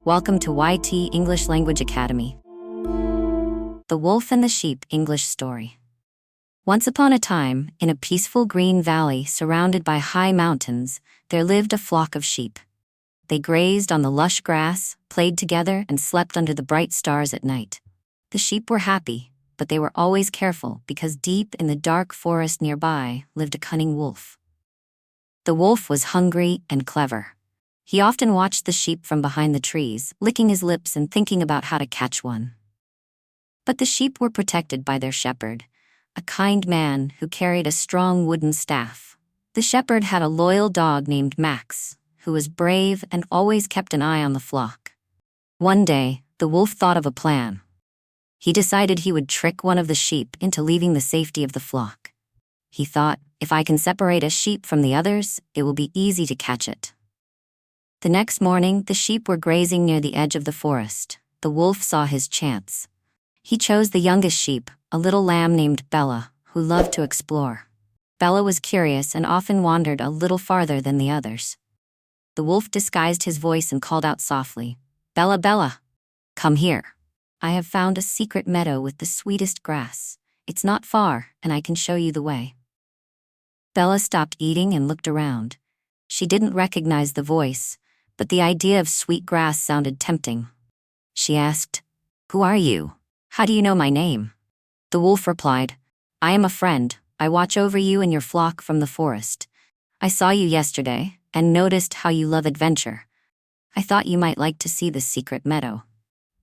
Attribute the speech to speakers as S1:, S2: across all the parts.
S1: Welcome to YT English Language Academy. The Wolf and the Sheep English Story. Once upon a time, in a peaceful green valley surrounded by high mountains, there lived a flock of sheep. They grazed on the lush grass, played together, and slept under the bright stars at night. The sheep were happy, but they were always careful because deep in the dark forest nearby lived a cunning wolf. The wolf was hungry and clever. He often watched the sheep from behind the trees, licking his lips and thinking about how to catch one. But the sheep were protected by their shepherd, a kind man who carried a strong wooden staff. The shepherd had a loyal dog named Max, who was brave and always kept an eye on the flock. One day, the wolf thought of a plan. He decided he would trick one of the sheep into leaving the safety of the flock. He thought, if I can separate a sheep from the others, it will be easy to catch it. The next morning, the sheep were grazing near the edge of the forest. The wolf saw his chance. He chose the youngest sheep, a little lamb named Bella, who loved to explore. Bella was curious and often wandered a little farther than the others. The wolf disguised his voice and called out softly, "Bella, Bella, come here. I have found a secret meadow with the sweetest grass. It's not far, and I can show you the way." Bella stopped eating and looked around. She didn't recognize the voice, but the idea of sweet grass sounded tempting. She asked, "Who are you? How do you know my name?" The wolf replied, "I am a friend. I watch over you and your flock from the forest. I saw you yesterday and noticed how you love adventure. I thought you might like to see the secret meadow."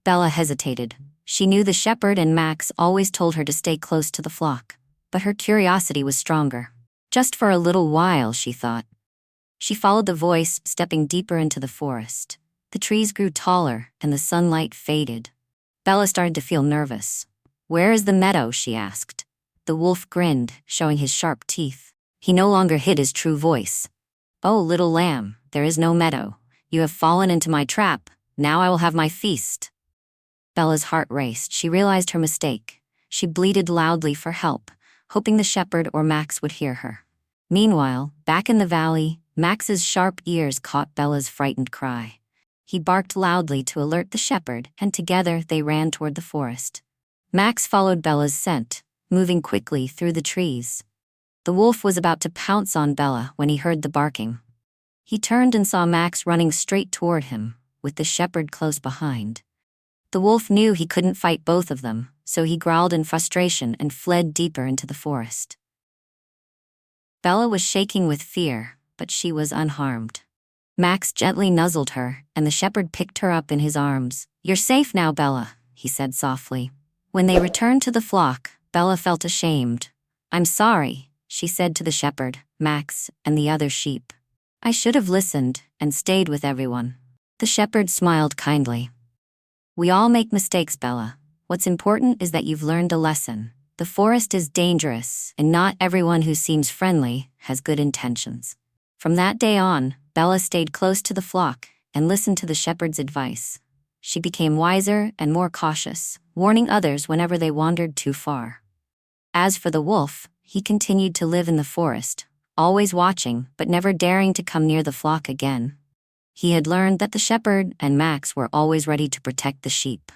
S1: Bella hesitated. She knew the shepherd and Max always told her to stay close to the flock, but her curiosity was stronger. Just for a little while, she thought. She followed the voice, stepping deeper into the forest. The trees grew taller, and the sunlight faded. Bella started to feel nervous. "Where is the meadow?" she asked. The wolf grinned, showing his sharp teeth. He no longer hid his true voice. "Oh, little lamb, there is no meadow. You have fallen into my trap. Now I will have my feast." Bella's heart raced. She realized her mistake. She bleated loudly for help, hoping the shepherd or Max would hear her. Meanwhile, back in the valley, Max's sharp ears caught Bella's frightened cry. He barked loudly to alert the shepherd, and together they ran toward the forest. Max followed Bella's scent, moving quickly through the trees. The wolf was about to pounce on Bella when he heard the barking. He turned and saw Max running straight toward him, with the shepherd close behind. The wolf knew he couldn't fight both of them, so he growled in frustration and fled deeper into the forest. Bella was shaking with fear, but she was unharmed. Max gently nuzzled her, and the shepherd picked her up in his arms. "You're safe now, Bella," he said softly. When they returned to the flock, Bella felt ashamed. "I'm sorry," she said to the shepherd, Max, and the other sheep. "I should have listened and stayed with everyone." The shepherd smiled kindly. "We all make mistakes, Bella. What's important is that you've learned a lesson. The forest is dangerous, and not everyone who seems friendly has good intentions." From that day on, Bella stayed close to the flock and listened to the shepherd's advice. She became wiser and more cautious, warning others whenever they wandered too far. As for the wolf, he continued to live in the forest, always watching but never daring to come near the flock again. He had learned that the shepherd and Max were always ready to protect the sheep.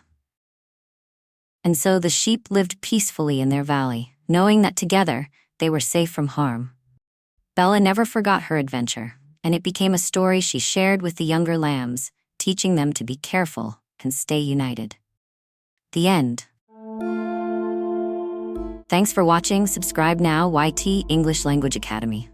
S1: And so the sheep lived peacefully in their valley, knowing that together they were safe from harm. Bella never forgot her adventure, and it became a story she shared with the younger lambs, teaching them to be careful and stay united. The end. Thanks for watching. Subscribe now. YT English Language Academy.